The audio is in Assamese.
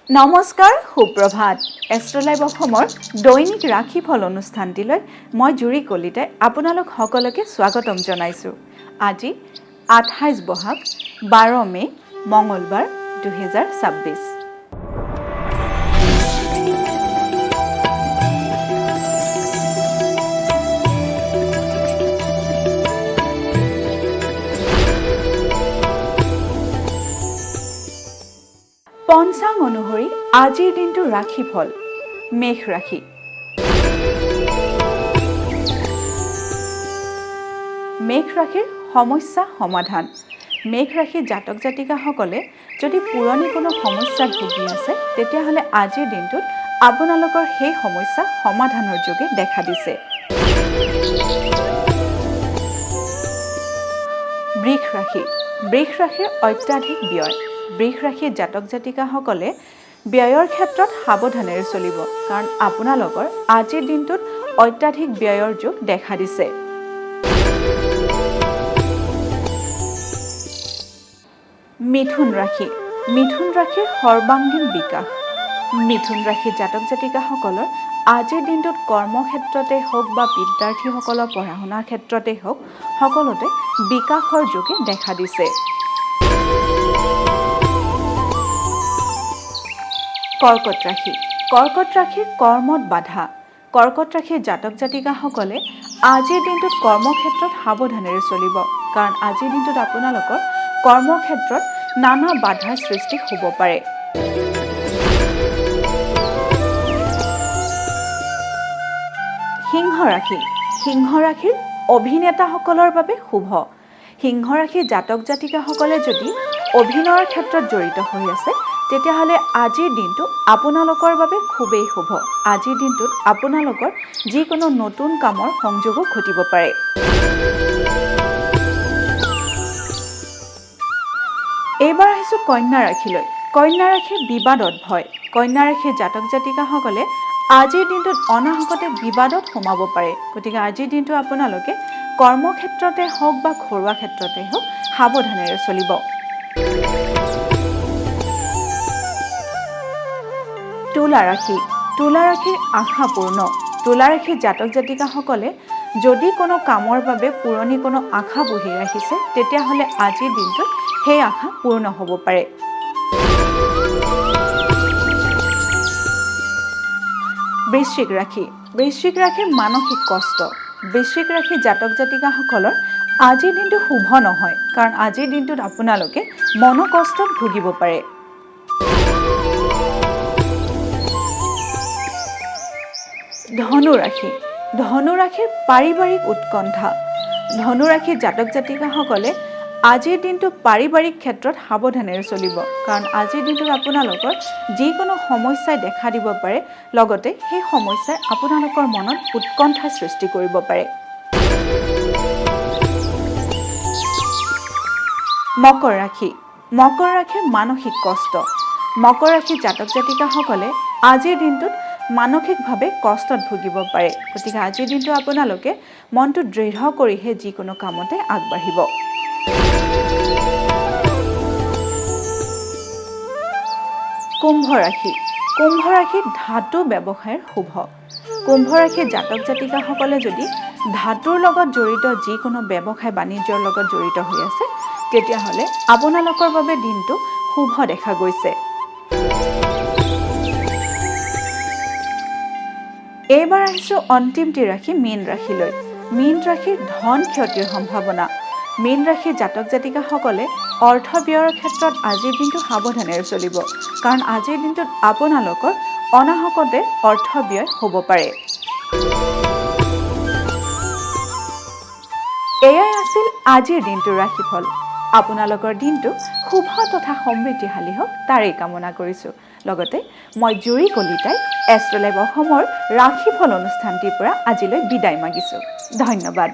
নমস্কাৰ সুপ্ৰভাত এষ্ট্ৰলাইভ অসমৰ দৈনিক ৰাশিফল অনুষ্ঠানটিলৈ মই জুৰি কলিতাই আপোনালোক সকলোকে স্বাগতম জনাইছোঁ। আজি 28 বহাগ 12 মে মঙলবাৰ 2026। পঞ্চাং অনুসৰি আজিৰ দিনটো ৰাশিফল মেষ ৰাশি। মেষ ৰাশিৰ সমস্যা সমাধান। মেষ ৰাশিৰ জাতক জাতিকাসকলে যদি পুৰণি কোনো সমস্যাত ভুগি আছে তেতিয়াহ'লে আজিৰ দিনটোত আপোনালোকৰ সেই সমস্যা সমাধানৰ যোগে দেখা দিছে। বৃষ ৰাশি। বৃষ ৰাশিৰ অত্যাধিক ব্যয়। বৃষ ৰাশিৰ জাতক জাতিকাসকলে ব্যয়ৰ ক্ষেত্ৰত সাৱধানেৰে চলিব, কাৰণ আপোনালোকৰ আজিৰ দিনটোত অত্যাধিক ব্যয়ৰ যোগ দেখা দিছে। মিথুন ৰাশি। মিথুন ৰাশিৰ সৰ্বাংগীন বিকাশ। মিথুন ৰাশিৰ জাতক জাতিকাসকলৰ আজিৰ দিনটোত কৰ্মক্ষেত্ৰতে হওক বা বিদ্যাৰ্থীসকলৰ পঢ়া শুনাৰ ক্ষেত্ৰতে হওক সকলোতে বিকাশৰ যোগে দেখা দিছে। কৰ্কট ৰাশি। কৰ্কট ৰাশিৰ কৰ্মত বাধা। কৰ্কট ৰাশিৰ জাতক জাতিকাসকলে আজিৰ দিনটোত কৰ্মক্ষেত্ৰত সাৱধানেৰে চলিব, কাৰণ আজিৰ দিনটোত আপোনালোকৰ কৰ্মক্ষেত্ৰত নানা বাধাৰ সৃষ্টি হ'ব পাৰে। সিংহ ৰাশি। সিংহ ৰাশিৰ অভিনেতাসকলৰ বাবে শুভ। সিংহ ৰাশিৰ জাতক জাতিকাসকলে যদি অভিনয়ৰ ক্ষেত্ৰত জড়িত হৈ আছে তেতিয়াহ'লে আজিৰ দিনটো আপোনালোকৰ বাবে খুবেই শুভ। আজিৰ দিনটোত আপোনালোকৰ যিকোনো নতুন কামৰ সংযোগো ঘটিব পাৰে। এইবাৰ আহিছোঁ কন্যা ৰাশিলৈ। কন্যা ৰাশিৰ বিবাদত ভয়। কন্যা ৰাশিৰ জাতক জাতিকাসকলে আজিৰ দিনটোত অনাহকতে বিবাদত সোমাব পাৰে, গতিকে আজিৰ দিনটো আপোনালোকে কৰ্মক্ষেত্ৰতে হওক বা ঘৰুৱা ক্ষেত্ৰতে হওক সাৱধানেৰে চলিব। তুলা ৰাশি। তুলা ৰাশিৰ আশা পূৰ্ণ। তুলা ৰাশিৰ জাতক জাতিকাসকলে যদি কোনো কামৰ বাবে পুৰণি কোনো আশা বহি ৰাখিছে তেতিয়াহ'লে আজিৰ দিনটোত সেই আশা পূৰ্ণ হ'ব পাৰে। বৃশ্চিক ৰাশি। বৃশ্চিক ৰাশিৰ মানসিক কষ্ট। বৃশ্চিক ৰাশিৰ জাতক জাতিকাসকলৰ আজিৰ দিনটো শুভ নহয়, কাৰণ আজিৰ দিনটোত আপোনালোকে মনোকষ্টত ভুগিব পাৰে। ধনু ৰাশি। ধনু ৰাশিৰ পাৰিবাৰিক উৎকণ্ঠা। ধনু ৰাশিৰ জাতক জাতিকাসকলে আজিৰ দিনটো পাৰিবাৰিক ক্ষেত্ৰত সাৱধানেৰে চলিব, কাৰণ আজিৰ দিনটোত আপোনালোকৰ যিকোনো সমস্যাই দেখা দিব পাৰে, লগতে সেই সমস্যাই আপোনালোকৰ মনত উৎকণ্ঠাৰ সৃষ্টি কৰিব পাৰে। মকৰ ৰাশি। মকৰ ৰাশিৰ মানসিক কষ্ট। মকৰ ৰাশিৰ জাতক জাতিকাসকলে আজিৰ দিনটোত মানসিকভাৱে কষ্টত ভুগিব পাৰে, গতিকে আজিৰ দিনটো আপোনালোকে মনটো দৃঢ় কৰিহে যিকোনো কামতে আগবাঢ়িব। কুম্ভ ৰাশি। কুম্ভ ৰাশিৰ ধাতু ব্যৱসায়ৰ শুভ। কুম্ভ ৰাশিৰ জাতক জাতিকাসকলে যদি ধাতুৰ লগত জড়িত যিকোনো ব্যৱসায় বাণিজ্যৰ লগত জড়িত হৈ আছে তেতিয়াহ'লে আপোনালোকৰ বাবে দিনটো শুভ দেখা গৈছে। এইবাৰ আহিছোঁ অন্তিমটি ৰাশি মীন ৰাশিলৈ। মীন ৰাশিৰ ধন ক্ষতিৰ সম্ভাৱনা। মীন ৰাশিৰ জাতক জাতিকাসকলে অৰ্থ ব্যয়ৰ ক্ষেত্ৰত আজিৰ দিনটো সাৱধানেৰে চলিব, কাৰণ আজিৰ দিনটোত আপোনালোকৰ অনাহকতে অৰ্থ ব্যয় হ'ব পাৰে। এয়াই আছিল আজিৰ দিনটোৰ ৰাশিফল। আপোনালোকৰ দিনটো শুভ তথা সমৃদ্ধিশালী হওক তাৰেই কামনা কৰিছোঁ। লগতে মই জুৰি কলিতাই এষ্ট্ৰলাইভ অসমৰ ৰাশিফল অনুষ্ঠানটিৰ পৰা আজিলৈ বিদায় মাগিছোঁ। ধন্যবাদ।